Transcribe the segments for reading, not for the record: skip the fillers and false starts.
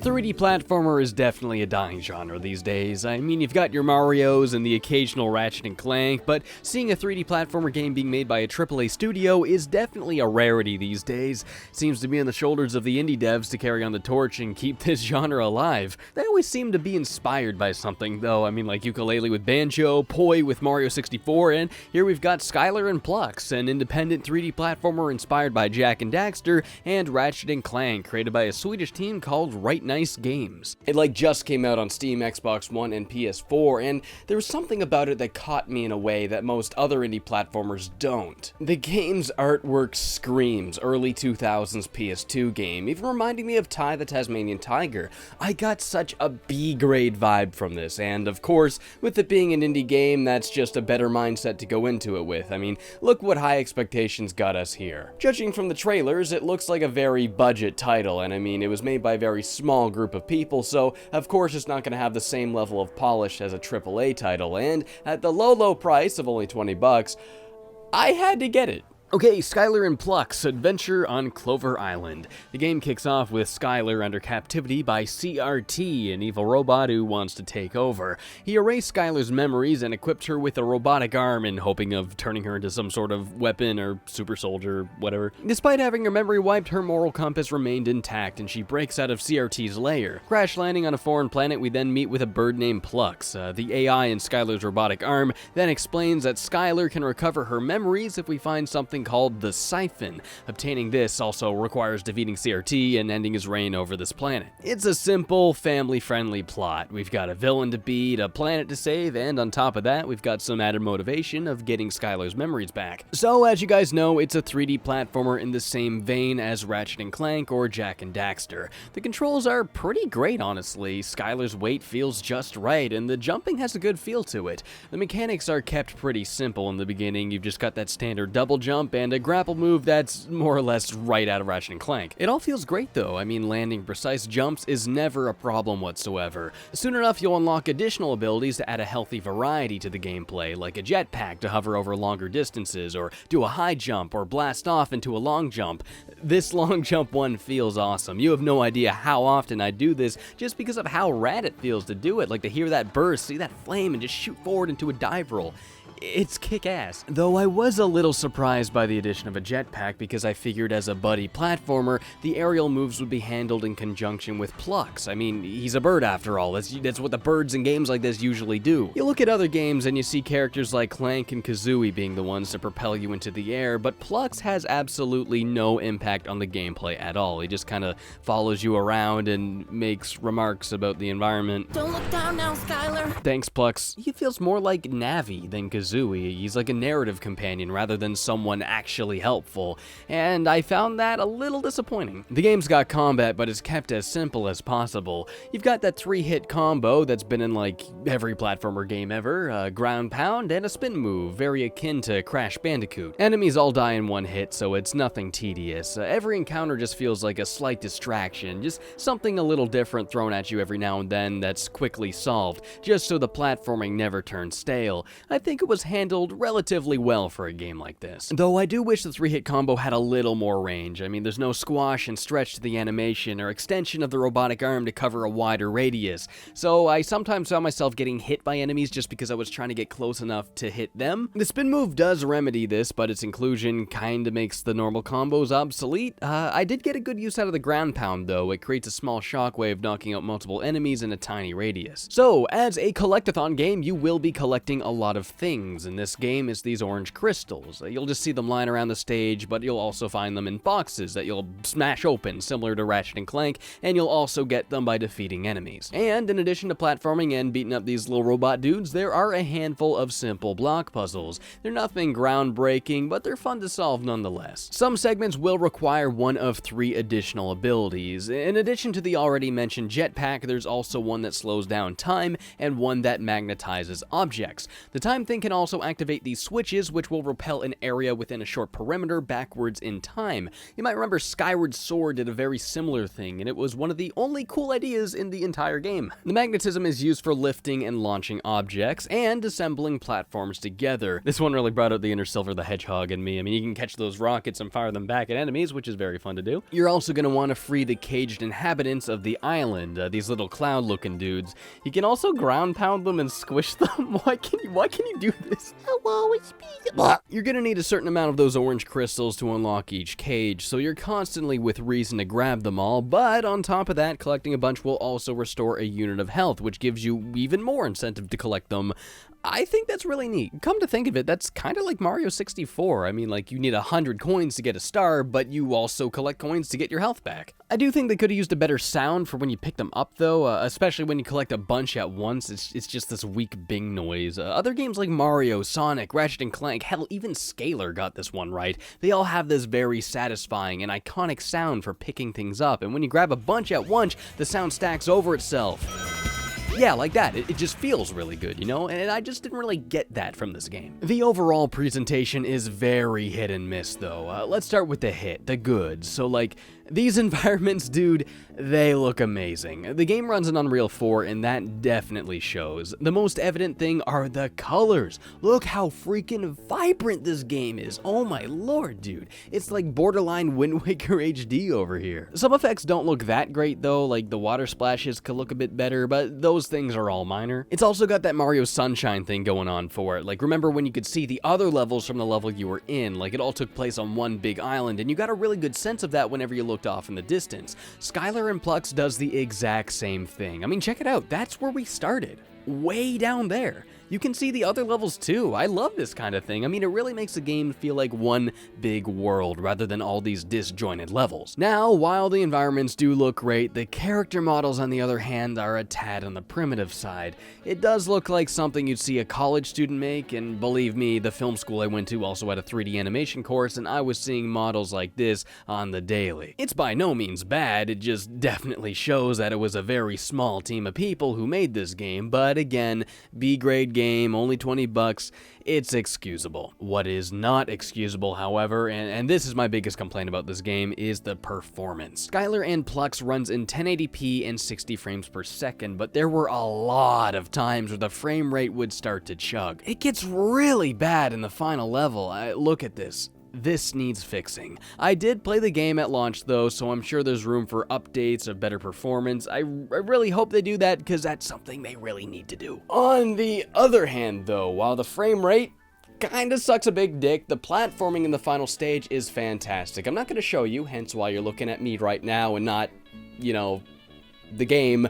3D platformer is definitely a dying genre these days. I mean, you've got your Marios and the occasional Ratchet and Clank, but seeing a 3D platformer game being made by a AAA studio is definitely a rarity these days. Seems to be on the shoulders of the indie devs to carry on the torch and keep this genre alive. They always seem to be inspired by something, though. I mean, like Yooka-Laylee with Banjo, Poi with Mario 64, and here we've got Skylar and Plux, an independent 3D platformer inspired by Jak and Daxter, and Ratchet and Clank, created by a Swedish team called Right Nice Games. It just came out on Steam, Xbox One, and PS4, and there was something about it that caught me in a way that most other indie platformers don't. The game's artwork screams early 2000s PS2 game, even reminding me of Ty the Tasmanian Tiger. I got such a B-grade vibe from this, and of course, with it being an indie game, that's just a better mindset to go into it with. I mean, look what high expectations got us here. Judging from the trailers, it looks like a very budget title, and I mean, it was made by a very small group of people, so of course it's not going to have the same level of polish as a AAA title, and at the low price of only 20 bucks, I had to get it. Okay, Skylar and Plux, Adventure on Clover Island. The game kicks off with Skylar under captivity by CRT, an evil robot who wants to take over. He erased Skylar's memories and equipped her with a robotic arm in hoping of turning her into some sort of weapon or super soldier, whatever. Despite having her memory wiped, her moral compass remained intact and she breaks out of CRT's lair. Crash landing on a foreign planet, we then meet with a bird named Plux. The AI in Skylar's robotic arm then explains that Skylar can recover her memories if we find something called the Siphon. Obtaining this also requires defeating CRT and ending his reign over this planet. It's a simple, family-friendly plot. We've got a villain to beat, a planet to save, and on top of that, we've got some added motivation of getting Skylar's memories back. So, as you guys know, it's a 3D platformer in the same vein as Ratchet and Clank or Jak and Daxter. The controls are pretty great, honestly. Skylar's weight feels just right, and the jumping has a good feel to it. The mechanics are kept pretty simple in the beginning. You've just got that standard double jump and a grapple move that's more or less right out of Ratchet and Clank. It all feels great though. I mean, landing precise jumps is never a problem whatsoever. Soon enough, you'll unlock additional abilities to add a healthy variety to the gameplay, like a jetpack to hover over longer distances, or do a high jump, or blast off into a long jump. This long jump one feels awesome. You have no idea how often I do this just because of how rad it feels to do it, like to hear that burst, see that flame, and just shoot forward into a dive roll. It's kick-ass. Though I was a little surprised by the addition of a jetpack because I figured as a buddy platformer, the aerial moves would be handled in conjunction with Plux. I mean, he's a bird after all. That's what the birds in games like this usually do. You look at other games and you see characters like Clank and Kazooie being the ones to propel you into the air, but Plux has absolutely no impact on the gameplay at all. He just kind of follows you around and makes remarks about the environment. Don't look down now, Skylar. Thanks, Plux. He feels more like Navi than Kazooie. He's like a narrative companion rather than someone actually helpful, and I found that a little disappointing. The game's got combat, but it's kept as simple as possible. You've got that 3-hit combo that's been in like every platformer game ever, a ground pound and a spin move, very akin to Crash Bandicoot. Enemies all die in one hit, so it's nothing tedious. Every encounter just feels like a slight distraction, just something a little different thrown at you every now and then that's quickly solved, just so the platforming never turns stale. I think it was handled relatively well for a game like this. Though I do wish the 3-hit combo had a little more range. I mean, there's no squash and stretch to the animation or extension of the robotic arm to cover a wider radius, so I sometimes found myself getting hit by enemies just because I was trying to get close enough to hit them. The spin move does remedy this, but its inclusion kinda makes the normal combos obsolete. I did get a good use out of the ground pound though. It creates a small shockwave knocking out multiple enemies in a tiny radius. So, as a collectathon game, you will be collecting a lot of things. In this game is these orange crystals. You'll just see them lying around the stage, but you'll also find them in boxes that you'll smash open, similar to Ratchet and Clank, and you'll also get them by defeating enemies. And in addition to platforming and beating up these little robot dudes, there are a handful of simple block puzzles. They're nothing groundbreaking, but they're fun to solve nonetheless. Some segments will require one of 3 additional abilities. In addition to the already mentioned jetpack, there's also one that slows down time and one that magnetizes objects. The time thing can also activate these switches, which will repel an area within a short perimeter backwards in time. You might remember Skyward Sword did a very similar thing, and it was one of the only cool ideas in the entire game. The magnetism is used for lifting and launching objects, and assembling platforms together. This one really brought out the inner Silver the Hedgehog in me. I mean, you can catch those rockets and fire them back at enemies, which is very fun to do. You're also going to want to free the caged inhabitants of the island, these little cloud-looking dudes. You can also ground pound them and squish them. Why can you do this? Hello, it's me. You're going to need a certain amount of those orange crystals to unlock each cage, so you're constantly with reason to grab them all, but on top of that, collecting a bunch will also restore a unit of health, which gives you even more incentive to collect them. I think that's really neat. Come to think of it, that's kind of like Mario 64. I mean, like, you need 100 coins to get a star, but you also collect coins to get your health back. I do think they could have used a better sound for when you pick them up, though, especially when you collect a bunch at once. It's just this weak bing noise. Other games like Mario, Sonic, Ratchet and Clank, hell, even Skylar got this one right. They all have this very satisfying and iconic sound for picking things up, and when you grab a bunch at once, the sound stacks over itself. Yeah, like that. It just feels really good, you know? And I just didn't really get that from this game. The overall presentation is very hit and miss, though. Let's start with the hit, the good. So, like, these environments, dude, they look amazing. The game runs in Unreal 4, and that definitely shows. The most evident thing are the colors. Look how freaking vibrant this game is. Oh my lord, dude. It's like borderline Wind Waker HD over here. Some effects don't look that great, though, like the water splashes could look a bit better, but those things are all minor. It's also got that Mario Sunshine thing going on for it. Like, remember when you could see the other levels from the level you were in? Like, it all took place on one big island, and you got a really good sense of that whenever you looked off in the distance. Skylar and Plux does the exact same thing. I mean, check it out. That's where we started. Way down there. You can see the other levels too. I love this kind of thing. I mean, it really makes the game feel like one big world rather than all these disjointed levels. Now, while the environments do look great, the character models on the other hand are a tad on the primitive side. It does look like something you'd see a college student make, and believe me, the film school I went to also had a 3D animation course, and I was seeing models like this on the daily. It's by no means bad, it just definitely shows that it was a very small team of people who made this game, but again, B-grade game, only $20, it's excusable. What is not excusable, however, and this is my biggest complaint about this game, is the performance. Skylar and Plux runs in 1080p and 60 frames per second, but there were a lot of times where the frame rate would start to chug. It gets really bad in the final level. Look at this. This needs fixing. I did play the game at launch though, so I'm sure there's room for updates of better performance. I really hope they do that, because that's something they really need to do. On the other hand though, while the frame rate kinda sucks a big dick, the platforming in the final stage is fantastic. I'm not gonna show you, hence why you're looking at me right now and not, you know, the game.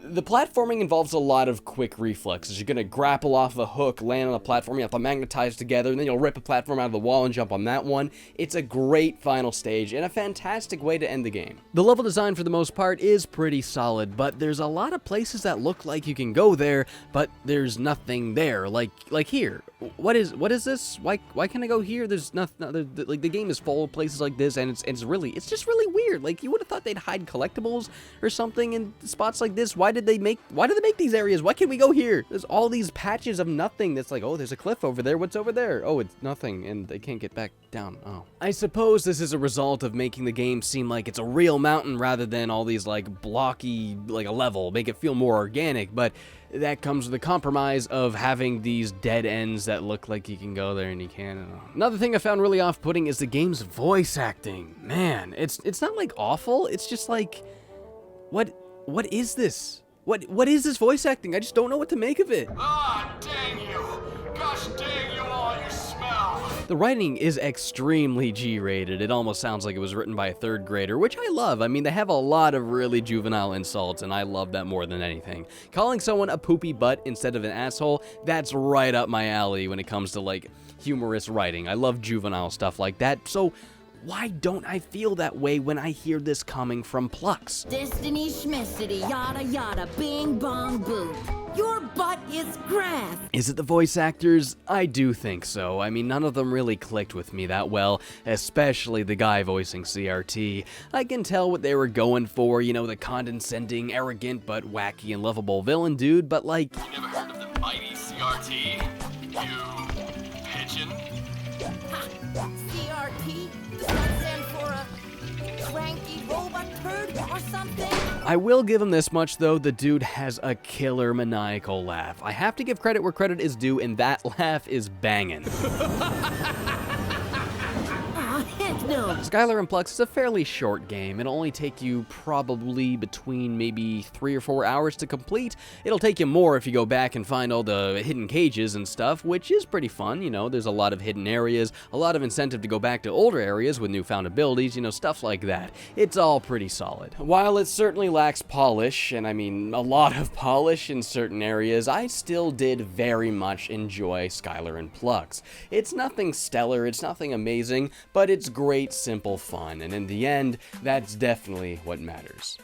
The platforming involves a lot of quick reflexes. You're gonna grapple off a hook, land on a platform, you have to magnetize together, and then you'll rip a platform out of the wall and jump on that one. It's a great final stage, and a fantastic way to end the game. The level design for the most part is pretty solid, but there's a lot of places that look like you can go there, but there's nothing there, like here. What is this? Why can't I go here? There's nothing, like, the game is full of places like this, and it's just really weird. Like, you would have thought they'd hide collectibles or something in spots like this. Why did they make these areas? Why can't we go here? There's all these patches of nothing that's like, oh, there's a cliff over there. What's over there? Oh, it's nothing, and they can't get back down. Oh. I suppose this is a result of making the game seem like it's a real mountain rather than all these, like, blocky, like a level, make it feel more organic, but that comes with the compromise of having these dead ends that look like you can go there and you can't. Another thing I found really off-putting is the game's voice acting. Man, it's not like awful, it's just like, what is this? What is this voice acting? I just don't know what to make of it. Ah, dang you! Gosh dang you all, you smell! The writing is extremely G-rated. It almost sounds like it was written by a third grader, which I love. I mean, they have a lot of really juvenile insults, and I love that more than anything. Calling someone a poopy butt instead of an asshole, that's right up my alley when it comes to, like, humorous writing. I love juvenile stuff like that, so why don't I feel that way when I hear this coming from Plux? Destiny schmestity, yada yada, bing bong boom. Your butt is grass. Is it the voice actors? I do think so. I mean, none of them really clicked with me that well, especially the guy voicing CRT. I can tell what they were going for, you know, the condescending, arrogant, but wacky and lovable villain dude, but like, You never heard of the mighty CRT? You kitchen. Ha! CRT? Does that stand for a cranky robot turd or something? I will give him this much though, the dude has a killer maniacal laugh. I have to give credit where credit is due, and that laugh is banging. Aw, heck no! Skylar and Plux is a fairly short game. It'll only take you probably between maybe 3 or 4 hours to complete. It'll take you more if you go back and find all the hidden cages and stuff, which is pretty fun. You know, there's a lot of hidden areas, a lot of incentive to go back to older areas with newfound abilities, you know, stuff like that. It's all pretty solid. While it certainly lacks polish, and I mean a lot of polish in certain areas, I still did very much enjoy Skylar and Plux. It's nothing stellar, it's nothing amazing, but it's great, simple fun, and in the end, that's definitely what matters.